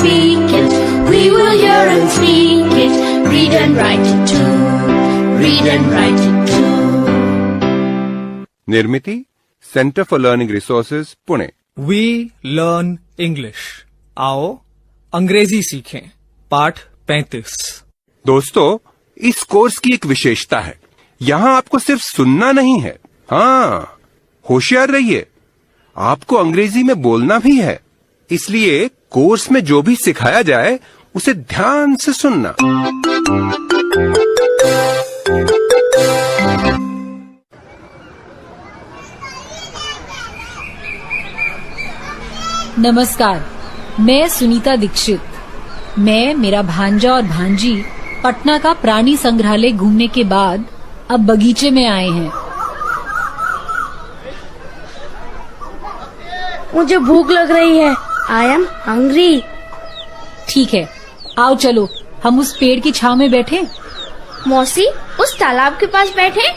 speak it. We will hear and speak it. Read and write it too. Read and write it too. Nirmiti centre for learning resources Pune. We learn English. आओ अंग्रेजी सीखें। पाठ 35। दोस्तों, इस course की एक विशेषता है, यहाँ आपको सिर्फ सुनना नहीं है, हाँ, होशियार रहिए, आपको अंग्रेजी में बोलना भी है। इसलिए कोर्स में जो भी सिखाया जाए उसे ध्यान से सुनना। नमस्कार, मैं सुनीता दीक्षित। मैं, मेरा भांजा और भांजी पटना का प्राणी संग्रहालय घूमने के बाद अब बगीचे में आए हैं। मुझे भूख लग रही है। I am hungry. ठीक है, आओ चलो हम उस पेड़ की छांव में बैठे। मौसी, उस तालाब के पास बैठे,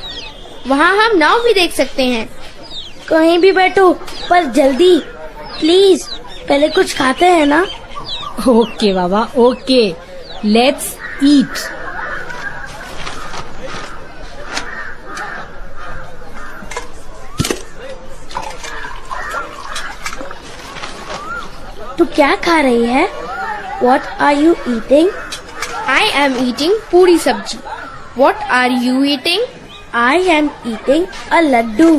वहाँ हम नाव भी देख सकते हैं। कहीं भी बैठो, पर जल्दी प्लीज। पहले कुछ खाते हैं ना। Okay Baba, okay, let's eat. तू क्या खा रही है? What are you eating? I am eating पूरी सब्जी। What are you eating? I am eating a laddu.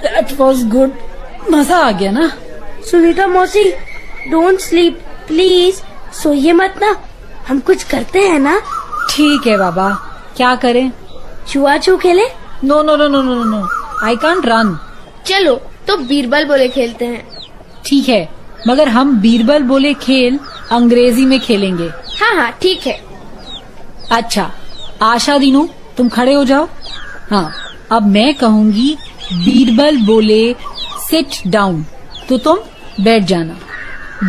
That was good. मजा आ गया ना? सुनीता मौसी, don't sleep, please. सोइए मत ना, हम कुछ करते हैं ना। ठीक है बाबा, क्या करें? छुआ छू खेले? No no no no no no, I can't run. चलो तो बीरबल बोले खेलते हैं। ठीक है, मगर हम बीरबल बोले खेल अंग्रेजी में खेलेंगे। हाँ हाँ ठीक है। अच्छा, आशा, दीनू, तुम खड़े हो जाओ। हाँ, अब मैं कहूँगी बीरबल बोले सिट डाउन, तो तुम बैठ जाना।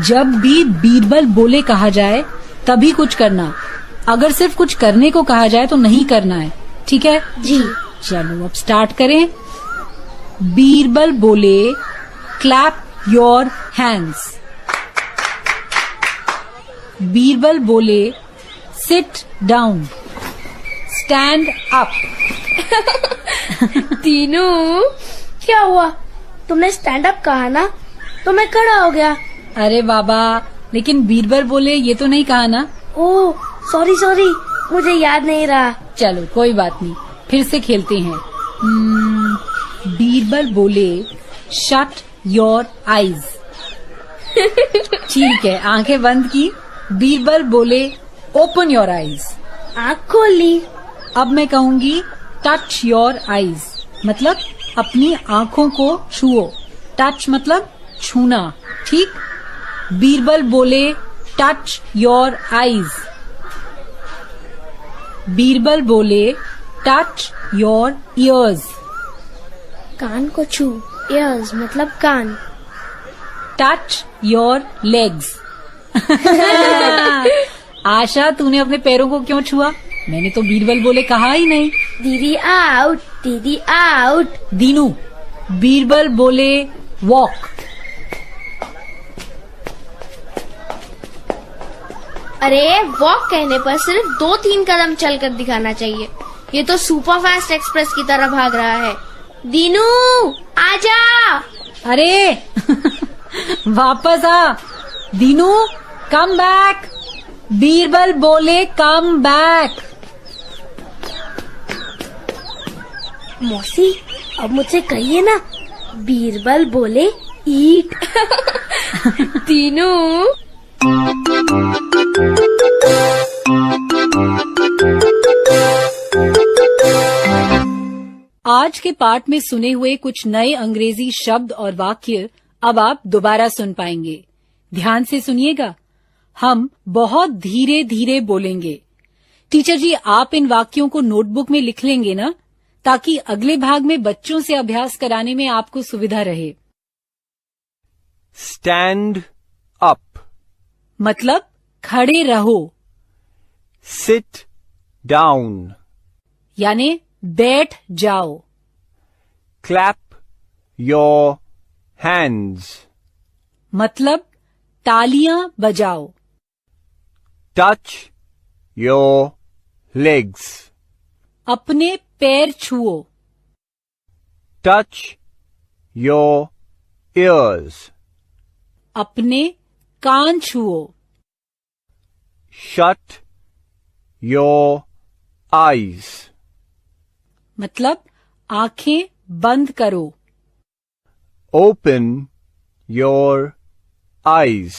जब भी बीरबल बोले कहा जाए तभी कुछ करना, अगर सिर्फ कुछ करने को कहा जाए तो नहीं करना है, ठीक है? जी। चलो अब स्टार्ट करें। बीरबल बोले क्लैप योर हैंड्स। बीरबल बोले सिट डाउन, स्टैंड अप। तीनू, क्या हुआ? तुमने स्टैंड अप कहा ना, तो मैं खड़ा हो गया। अरे बाबा, लेकिन बीरबल बोले ये तो नहीं कहा ना। ओह सॉरी सॉरी, मुझे याद नहीं रहा। चलो कोई बात नहीं, फिर से खेलते हैं। बीरबल बोले शट योर आईज। ठीक है, आंखें बंद की। बीरबल बोले ओपन योर आईज। आँख खोल ली। अब मैं कहूँगी टच योर आईज, मतलब अपनी आँखों को छुओ। टच मतलब छूना, ठीक? बीरबल बोले टच योर आईज। बीरबल बोले टच योर ईयर्स। कान को छू, ईयर्स मतलब कान। Touch your legs. आशा, तूने अपने पैरों को क्यों छुआ? मैंने तो बीरबल बोले कहा ही नहीं। दीदी आउट, दीदी आउट। दीनू, बीरबल बोले वॉक। अरे वॉक कहने पर सिर्फ 2-3 कदम चलकर दिखाना चाहिए। ये तो सुपर फास्ट एक्सप्रेस की तरह भाग रहा है। दीनू आजा। अरे वापस आ। Dinu come back. बीरबल बोले कम बैक। मौसी, अब मुझसे कहिए ना, बीरबल बोले ईट। तीनू। आज के पाठ में सुने हुए कुछ नए अंग्रेजी शब्द और वाक्य अब आप दोबारा सुन पाएंगे। ध्यान से सुनिएगा, हम बहुत धीरे धीरे बोलेंगे। टीचर जी, आप इन वाक्यों को नोटबुक में लिख लेंगे ना, ताकि अगले भाग में बच्चों से अभ्यास कराने में आपको सुविधा रहे। स्टैंड अप मतलब खड़े रहो। सिट डाउन यानी बैठ जाओ। Clap your hands. मतलब तालियां बजाओ. Touch your legs. अपने पैर छुओ. Touch your ears. अपने कान छुओ. Shut your eyes. मतलब आंखें बंद करो. Open your eyes.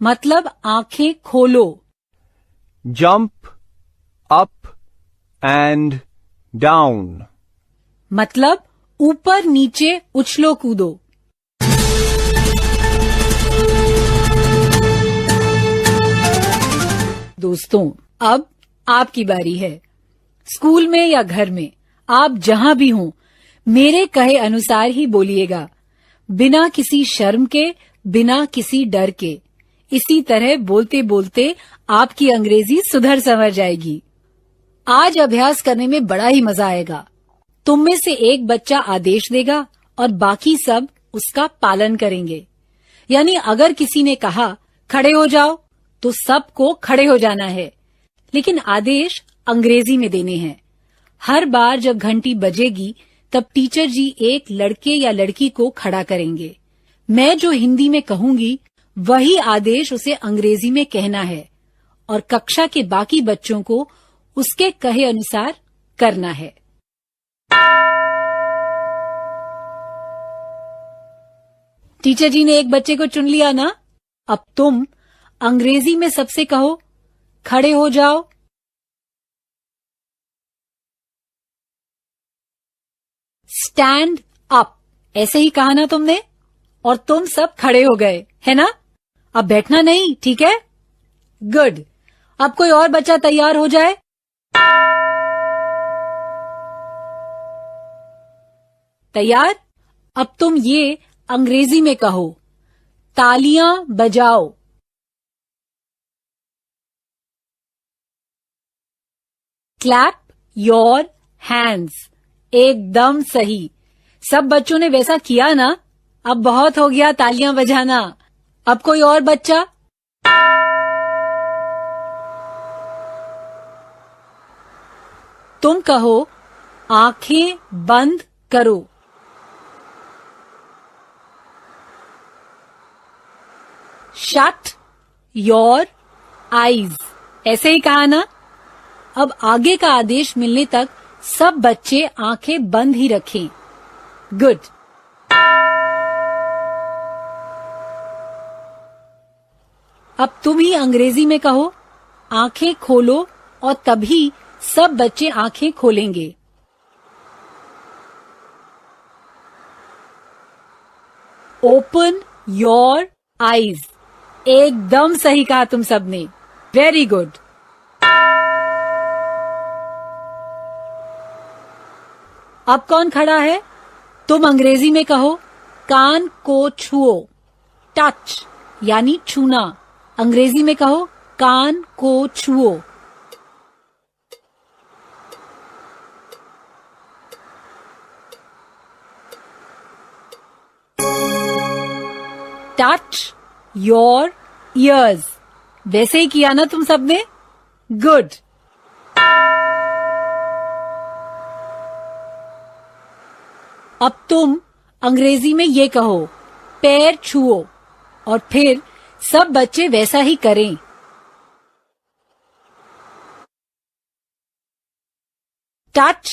मतलब आंखें खोलो. Jump up and down. मतलब ऊपर नीचे उछलो कूदो. दोस्तों, अब आपकी बारी है. स्कूल में या घर में, आप जहां भी हों, मेरे कहे अनुसार ही बोलिएगा, बिना किसी शर्म के, बिना किसी डर के. इसी तरह बोलते बोलते आपकी अंग्रेजी सुधर संवर जाएगी. आज अभ्यास करने में बड़ा ही मजा आएगा. तुम में से एक बच्चा आदेश देगा और बाकी सब उसका पालन करेंगे. यानी अगर किसी ने कहा खड़े हो जाओ, तो सबको खड़े हो जाना है, लेकिन आदेश अंग्रेजी में देने हैं. हर बार जब घंटी बजेगी तब टीचर जी एक लड़के या लड़की को खड़ा करेंगे. मैं जो हिंदी में कहूंगी वही आदेश उसे अंग्रेजी में कहना है और कक्षा के बाकी बच्चों को उसके कहे अनुसार करना है. टीचर जी ने एक बच्चे को चुन लिया ना. अब तुम अंग्रेजी में सबसे कहो खड़े हो जाओ. स्टैंड अप, ऐसे ही कहा ना तुमने, और तुम सब खड़े हो गए, है ना. अब बैठना नहीं, ठीक है. गुड. अब कोई और बच्चा तैयार हो जाए. तैयार. अब तुम ये अंग्रेजी में कहो, तालियां बजाओ. Clap your hands. एकदम सही. सब बच्चों ने वैसा किया ना. अब बहुत हो गया तालियां बजाना. अब कोई और बच्चा. तुम कहो आंखें बंद करो. Shut your eyes. ऐसे ही कहा ना. अब आगे का आदेश मिलने तक सब बच्चे आंखें बंद ही रखें. गुड. अब तुम ही अंग्रेजी में कहो आंखें खोलो, और तभी सब बच्चे आंखें खोलेंगे. Open your eyes. एकदम सही कहा तुम सबने. Very good. अब कौन खड़ा है. तुम अंग्रेजी में कहो कान को छुओ. टच यानी छूना. अंग्रेजी में कहो कान को छुओ. Touch your ears. वैसे ही किया ना तुम सबने. गुड. अब तुम अंग्रेजी में ये कहो पैर छुओ, और फिर सब बच्चे वैसा ही करें. Touch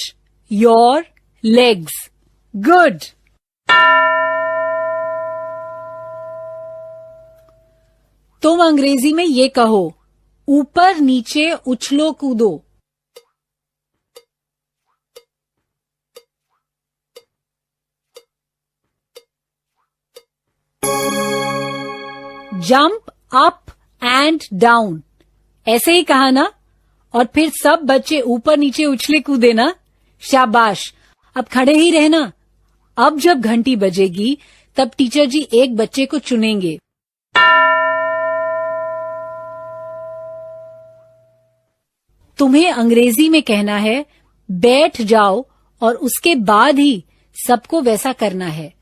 your legs. गुड. तुम अंग्रेजी में ये कहो ऊपर नीचे उछलो कूदो. Jump up and down. ऐसे ही कहा ना. और फिर सब बच्चे ऊपर नीचे उछले कूदे ना. शाबाश. अब खड़े ही रहना. अब जब घंटी बजेगी तब टीचर जी एक बच्चे को चुनेंगे. तुम्हें अंग्रेजी में कहना है बैठ जाओ, और उसके बाद ही सबको वैसा करना है.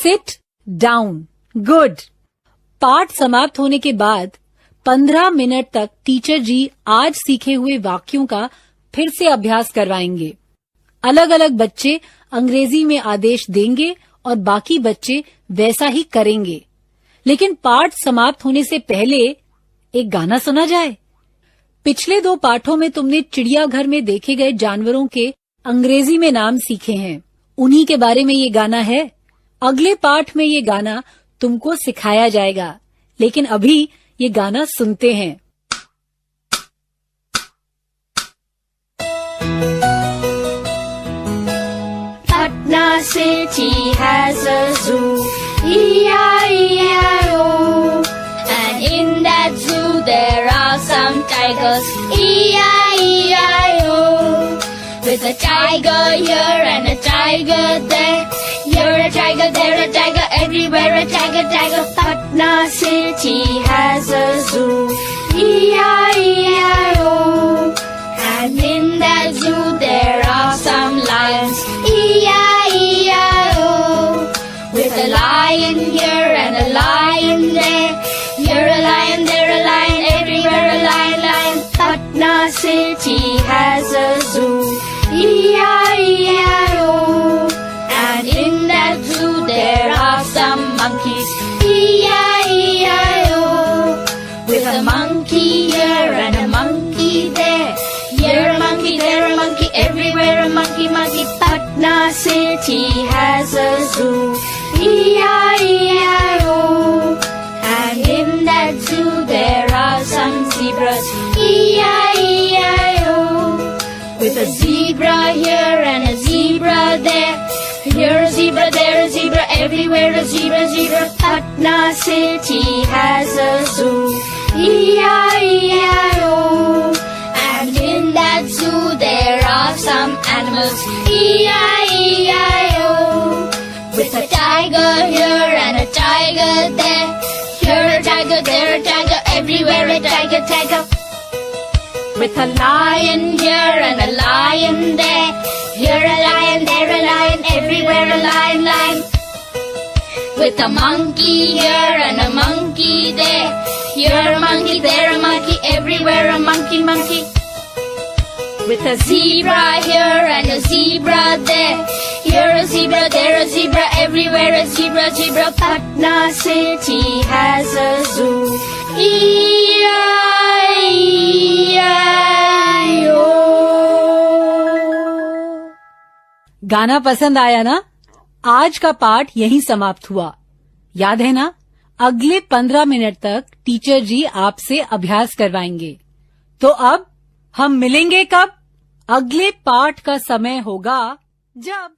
Sit down. गुड। पाठ समाप्त होने के बाद 15 मिनट तक टीचर जी आज सीखे हुए वाक्यों का फिर से अभ्यास करवाएंगे। अलग अलग बच्चे अंग्रेजी में आदेश देंगे और बाकी बच्चे वैसा ही करेंगे। लेकिन पाठ समाप्त होने से पहले एक गाना सुना जाए। पिछले 2 पाठों में तुमने चिड़ियाघर में देखे गए जानवरों के अंग्रेजी में नाम सीखे हैं। उन्हीं के बारे में ये गाना है। अगले पाठ में ये गाना तुमको सिखाया जाएगा, लेकिन अभी ये गाना सुनते हैं। Patna city has a zoo, E-I-E-I-O. And in that zoo there are some tigers, E-I-E-I-O. With a tiger here and a tiger there, here a tiger, there a tiger, everywhere a tiger, tiger. Patna city has a zoo, E-I-E-I-O. And in that zoo there are some lions, E-I-E-I-O. With a lion here and a lion there, here a lion, there a lion, everywhere a lion, lion. Patna city has a zoo, E-I-E-I-O. And in that zoo there are some monkeys, E-I-E-I-O. With a monkey here and a monkey there, here a monkey, there a monkey, everywhere a monkey, monkey. Patna city has a zoo, E-I-E-I-O. And in that zoo there are some zebras, E-I-E-I-O. With a zebra here and a zebra there, here a zebra, there a zebra, everywhere a zebra, zebra. Patna city has a zoo, E-I-E-I-O. And in that zoo there are some animals, E-I-E-I-O. With a tiger here and a tiger there, here a tiger, there a tiger, everywhere a tiger, tiger. With a lion here and a lion there, here a lion, there a lion, everywhere a lion, lion. With a monkey here and a monkey there, here a monkey, there a monkey, everywhere a monkey, monkey. With a zebra here and a zebra there, here a zebra, there a zebra, everywhere a zebra, zebra. Patna city has a zoo, E-I-E-I-O. गाना पसंद आया ना? आज का पाठ यहीं समाप्त हुआ। याद है ना? अगले 15 मिनट तक टीचर जी आपसे अभ्यास करवाएंगे। तो अब हम मिलेंगे कब? अगले पाठ का समय होगा जब